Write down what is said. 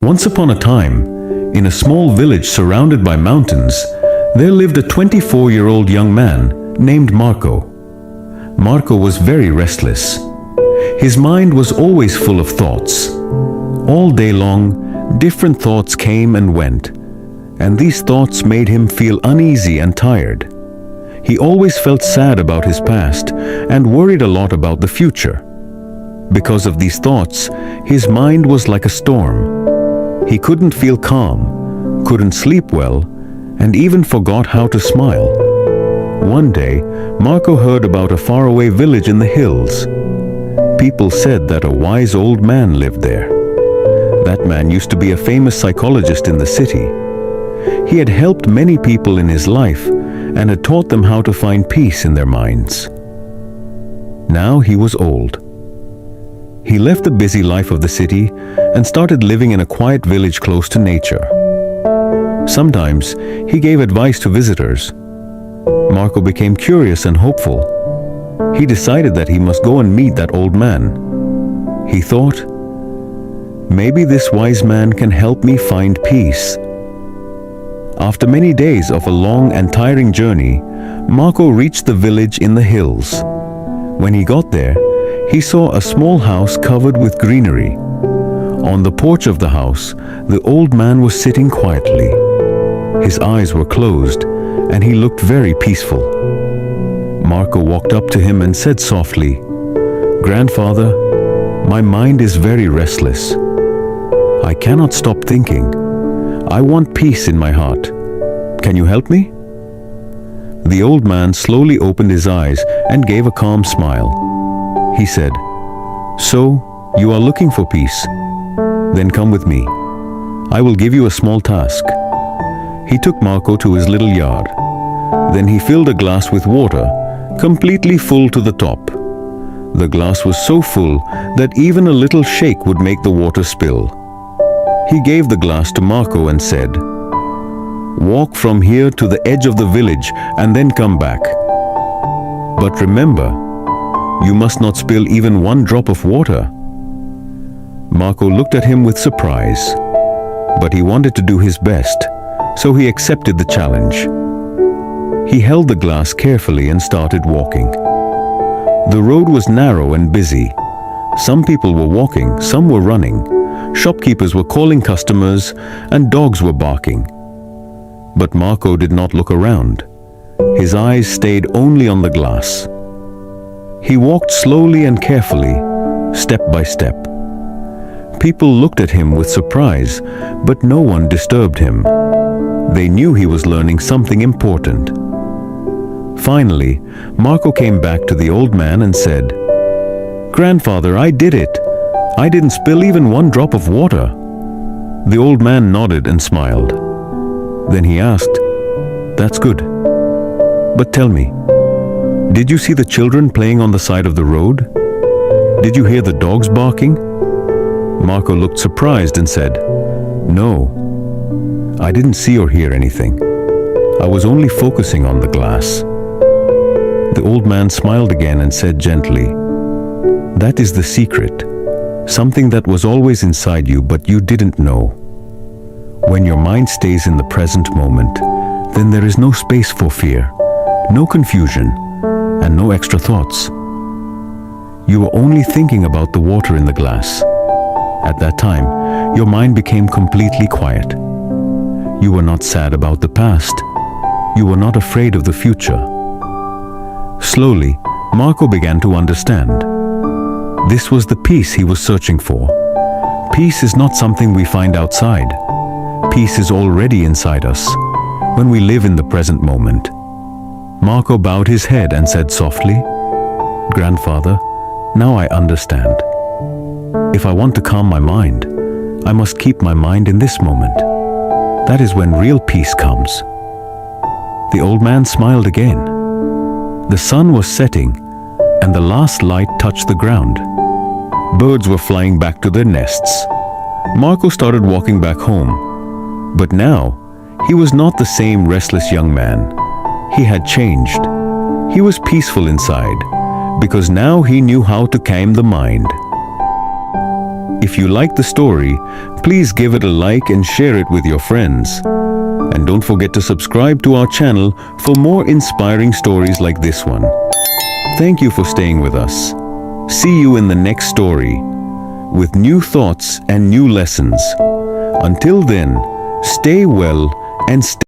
Once upon a time, in a small village surrounded by mountains, there lived a 24-year-old young man named Marco. Marco was very restless. His mind was always full of thoughts. All day long, different thoughts came and went, and these thoughts made him feel uneasy and tired. He always felt sad about his past and worried a lot about the future. Because of these thoughts, his mind was like a storm. He couldn't feel calm, couldn't sleep well, and even forgot how to smile. One day, Marco heard about a faraway village in the hills. People said that a wise old man lived there. That man used to be a famous psychologist in the city. He had helped many people in his life and had taught them how to find peace in their minds. Now he was old. He left the busy life of the city and started living in a quiet village close to nature. Sometimes he gave advice to visitors. Marco became curious and hopeful. He decided that he must go and meet that old man. He thought, maybe this wise man can help me find peace. After many days of a long and tiring journey, Marco reached the village in the hills. When he got there, he saw a small house covered with greenery. On the porch of the house, the old man was sitting quietly. His eyes were closed, and he looked very peaceful. Marco walked up to him and said softly, "Grandfather, my mind is very restless. I cannot stop thinking. I want peace in my heart. Can you help me?" The old man slowly opened his eyes and gave a calm smile. He said, "So, you are looking for peace? Then come with me. I will give you a small task." He took Marco to his little yard. Then he filled a glass with water, completely full to the top. The glass was so full that even a little shake would make the water spill. He gave the glass to Marco and said, "Walk from here to the edge of the village and then come back. But remember, you must not spill even one drop of water." Marco looked at him with surprise, but he wanted to do his best, so he accepted the challenge. He held the glass carefully and started walking. The road was narrow and busy. Some people were walking, some were running. Shopkeepers were calling customers, and dogs were barking. But Marco did not look around. His eyes stayed only on the glass. He walked slowly and carefully, step by step. People looked at him with surprise, but no one disturbed him. They knew he was learning something important. Finally, Marco came back to the old man and said, "Grandfather, I did it. I didn't spill even one drop of water." The old man nodded and smiled. Then he asked, "That's good. But tell me, did you see the children playing on the side of the road? Did you hear the dogs barking?" Marco looked surprised and said, "No, I didn't see or hear anything. I was only focusing on the glass." The old man smiled again and said gently, "That is the secret. Something that was always inside you but you didn't know. When your mind stays in the present moment, then there is no space for fear, no confusion, and no extra thoughts. You were only thinking about the water in the glass. At that time, your mind became completely quiet. You were not sad about the past. You were not afraid of the future." Slowly, Marco began to understand. This was the peace he was searching for. Peace is not something we find outside. Peace is already inside us, when we live in the present moment. Marco bowed his head and said softly, "Grandfather, now I understand. If I want to calm my mind, I must keep my mind in this moment. That is when real peace comes." The old man smiled again. The sun was setting, and the last light touched the ground. Birds were flying back to their nests. Marco started walking back home. But now, he was not the same restless young man. He had changed. He was peaceful inside, because now he knew how to calm the mind. If you like the story, Please give it a like and share it with your friends. And don't forget to subscribe to our channel for more inspiring stories like this one. Thank you for staying with us. See you in the next story with new thoughts and new lessons. Until then, stay well and stay